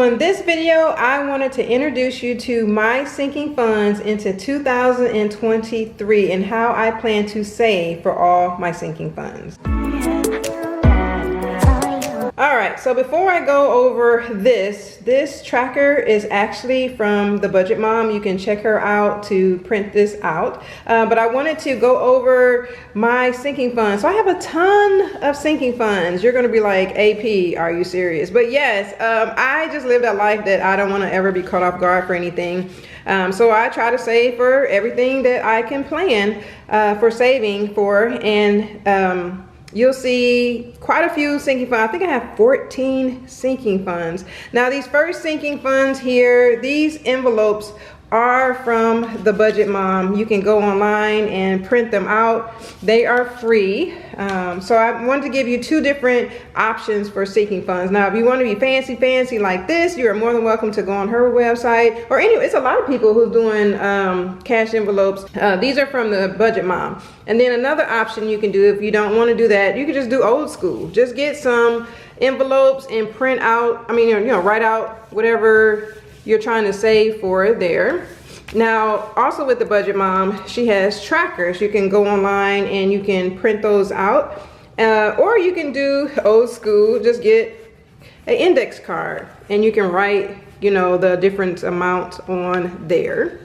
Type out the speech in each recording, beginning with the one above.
in this video, I wanted to introduce you to my sinking funds into 2023 and how I plan to save for all my sinking funds. Alright, so before I go over this tracker is actually from the Budget Mom. You can check her out to print this out. But I wanted to go over my sinking funds. So I have a ton of sinking funds. You're going to be like, AP, are you serious? But yes, I just lived a life that I don't want to ever be caught off guard for anything. So I try to save for everything that I can plan for saving for. And you'll see quite a few sinking funds. I think I have 14 sinking funds. Now these first sinking funds here, these envelopes are from the Budget Mom. You can go online and print them out. They are free. So I wanted to give you two different options for sinking funds. Now, if you want to be fancy like this, you are more than welcome to go on her website. Or anyway, it's a lot of people who's doing cash envelopes. These are from the Budget Mom. And then another option you can do, if you don't want to do that, you can just do old school. Just get some envelopes and print out, write out whatever you're trying to save for there. Now, also with the Budget Mom, she has trackers. You can go online and you can print those out. Or you can do old school, just get an index card and you can write, the different amounts on there.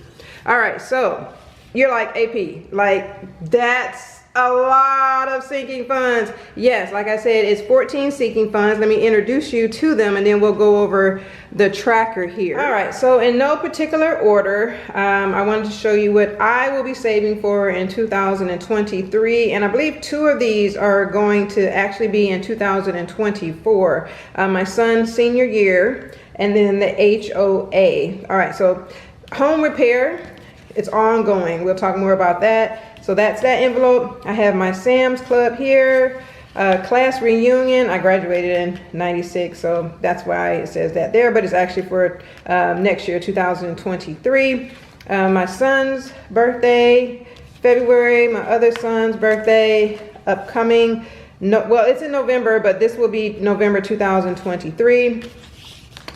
All right, so you're like, AP, like that's a lot of sinking funds. Yes, like I said, it's 14 sinking funds. Let me introduce you to them and then we'll go over the tracker here. All right, so in no particular order, I wanted to show you what I will be saving for in 2023. And I believe two of these are going to actually be in 2024. My son's senior year and then the HOA. All right, so home repair, it's ongoing. We'll talk more about that. So that's that envelope. I have my Sam's Club here, class reunion. I graduated in '96, so that's why it says that there, but it's actually for next year, 2023. My son's birthday, February, my other son's birthday, upcoming. No, well, it's in November, but this will be November 2023.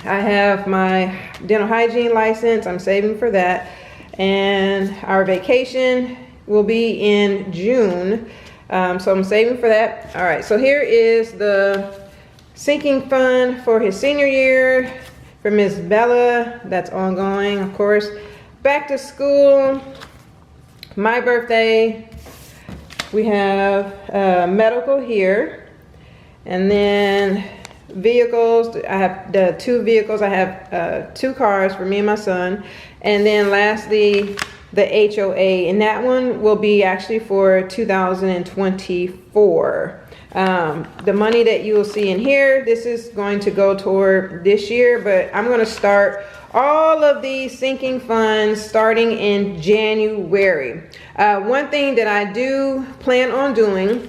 I have my dental hygiene license. I'm saving for that. And our vacation will be in June, so I'm saving for that. All right, so here is the sinking fund for his senior year for Miss Bella. That's ongoing, of course. Back to school, my birthday, we have medical here, and then vehicles. I have the two vehicles. I have 2 cars for me and my son, and then lastly the HOA, and that one will be actually for 2024. The money that you will see in here, this is going to go toward this year, but I'm going to start all of these sinking funds starting in January. One thing that I do plan on doing,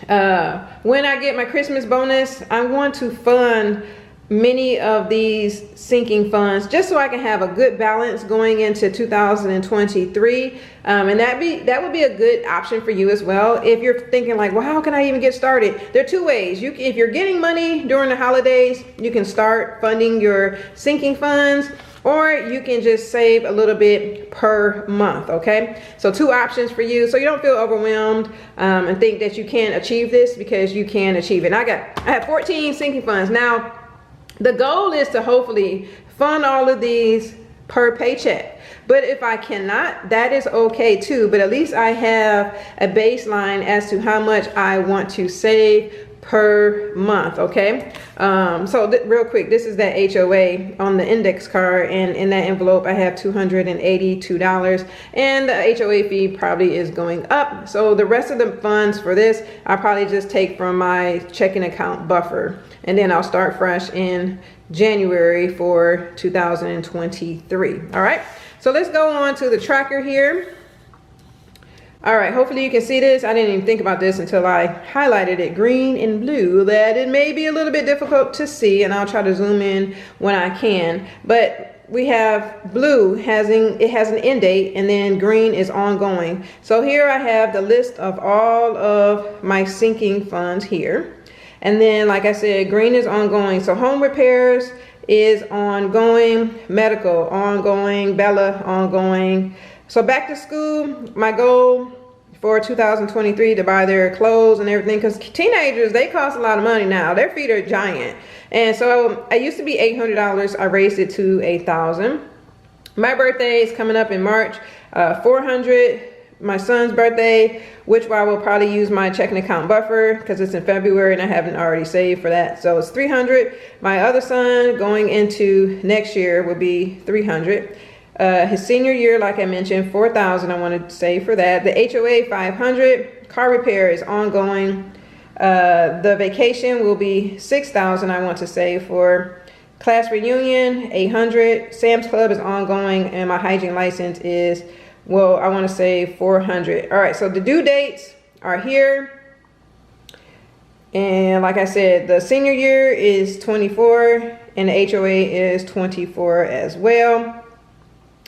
when I get my Christmas bonus, I want to fund many of these sinking funds just so I can have a good balance going into 2023, and that would be a good option for you as well. If you're thinking like, well, how can I even get started? There are 2 ways. If you're getting money during the holidays, you can start funding your sinking funds, or you can just save a little bit per month. Okay, so 2 options for you, so you don't feel overwhelmed and think that you can't achieve this, because you can achieve it. And I have 14 sinking funds now. The goal is to hopefully fund all of these per paycheck. But if I cannot, that is okay too. But at least I have a baseline as to how much I want to save per month, okay? So real quick, this is that HOA on the index card, and in that envelope I have $282, and the HOA fee probably is going up. So the rest of the funds for this, I'll probably just take from my checking account buffer, and then I'll start fresh in January for 2023. All right, so let's go on to the tracker here. All right, hopefully you can see this. I didn't even think about this until I highlighted it green and blue, that it may be a little bit difficult to see, and I'll try to zoom in when I can. But we have blue, it has an end date, and then green is ongoing. So here I have the list of all of my sinking funds here. And then, like I said, green is ongoing. So home repairs is ongoing, medical, ongoing, Bella, ongoing. So back to school, my goal for 2023 to buy their clothes and everything, because teenagers, they cost a lot of money now. Their feet are giant. And so it used to be $800. I raised it to $1,000. My birthday is coming up in March, $400. My son's birthday, which I will probably use my checking account buffer because it's in February and I haven't already saved for that. So it's $300. My other son going into next year would be $300. His senior year, like I mentioned, $4,000. I want to save for that. The HOA, $500. Car repair is ongoing. The vacation will be $6,000. I want to save for. Class reunion, $800. Sam's Club is ongoing, and my hygiene license is, well, I want to say $400. All right, so the due dates are here. And like I said, the senior year is 24 and the HOA is 24 as well.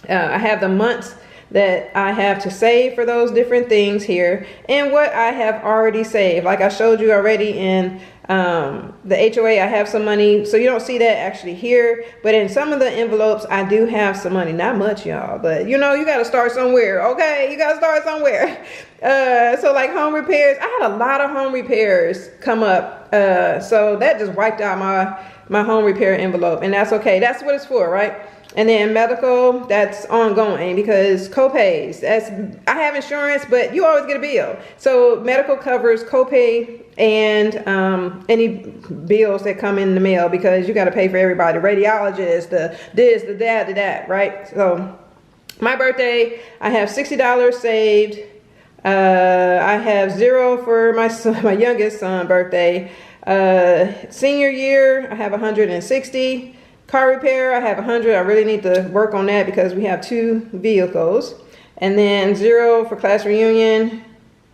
I have the months that I have to save for those different things here and what I have already saved. Like I showed you already in the HOA, I have some money, so you don't see that actually here, but in some of the envelopes I do have some money. Not much, y'all, but you know, you got to start somewhere. Okay, you got to start somewhere. So like home repairs, I had a lot of home repairs come up, so that just wiped out my home repair envelope, and that's okay. That's what it's for, right? And then medical, that's ongoing because copays, I have insurance, but you always get a bill. So medical covers copay and any bills that come in the mail because you got to pay for everybody, radiologist, the this, the that, the that, right? So my birthday, I have $60 saved. I have $0 for my son, my youngest son birthday. Senior year, I have $160. Car repair, I have $100. I really need to work on that because we have 2 vehicles. And then $0 for class reunion,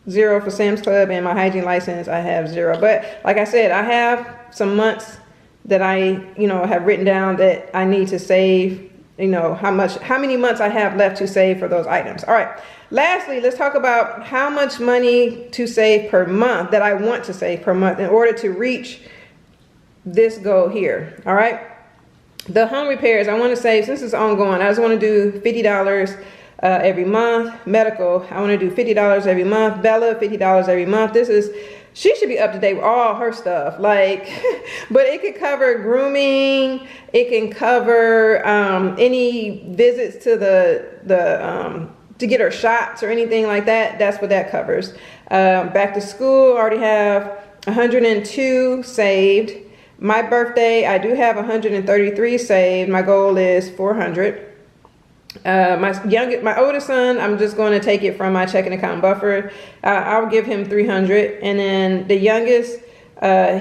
$0 for Sam's Club, and my hygiene license, I have $0. But like I said, I have some months that I, have written down that I need to save, how many months I have left to save for those items. All right. Lastly, let's talk about how much money to save per month that I want to save per month in order to reach this goal here. All right. The home repairs, I want to save, since it's ongoing, I just want to do $50 every month. Medical, I want to do $50 every month. Bella, $50 every month. She should be up to date with all her stuff. Like, but it could cover grooming. It can cover any visits to to get her shots or anything like that. That's what that covers. Back to school, I already have 102 saved. My birthday, I do have 133 saved. My goal is 400. My oldest son, I'm just going to take it from my checking account buffer. I'll give him 300. And then the youngest,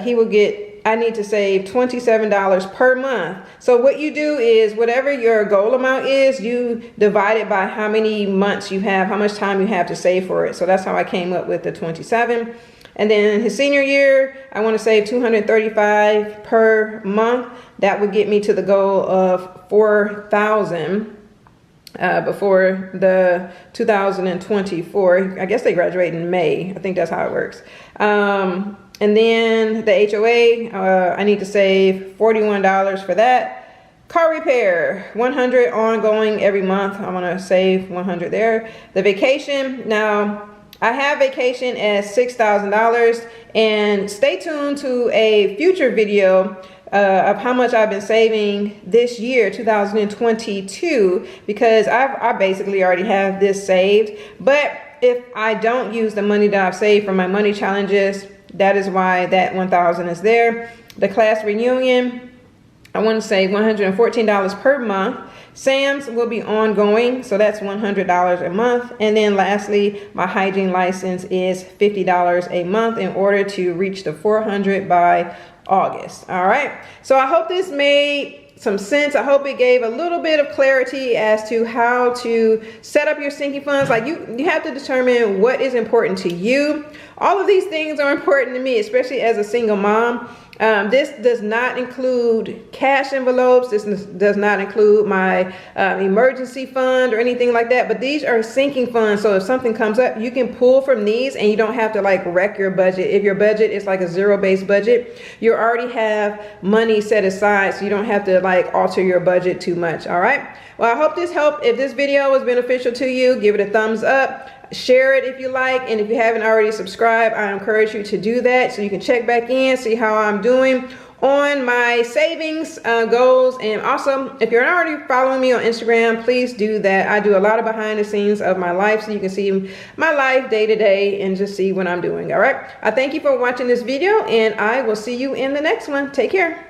he will get, I need to save $27 per month. So what you do is whatever your goal amount is, you divide it by how many months you have, how much time you have to save for it. So that's how I came up with the 27. And then his senior year, I want to save $235 per month. That would get me to the goal of $4,000 before the 2024. I guess they graduate in May. I think that's how it works. And then the HOA, I need to save $41 for that. Car repair, $100 ongoing every month. I want to save $100 there. The vacation, now I have vacation at $6,000, and stay tuned to a future video of how much I've been saving this year, 2022, because I basically already have this saved. But if I don't use the money that I've saved from my money challenges, that is why that $1,000 is there. The class reunion, I want to save $114 per month. Sam's will be ongoing, so that's $100 a month. And then lastly, my hygiene license is $50 a month in order to reach the 400 by August. All right, so I hope this made some sense. I hope it gave a little bit of clarity as to how to set up your sinking funds. Like you have to determine what is important to you. All of these things are important to me, especially as a single mom. This does not include cash envelopes. This does not include my emergency fund or anything like that, but these are sinking funds. So if something comes up, you can pull from these and you don't have to like wreck your budget. If your budget is like a zero-based budget, you already have money set aside, so you don't have to like alter your budget too much. All right. Well, I hope this helped. If this video was beneficial to you, give it a thumbs up. Share it if you like, and if you haven't already subscribed, I encourage you to do that so you can check back in, see how I'm doing on my savings goals. And also, if you're not already following me on Instagram, please do that. I do a lot of behind the scenes of my life, so you can see my life day to day and just see what I'm doing. All right. I thank you for watching this video, and I will see you in the next one. Take care.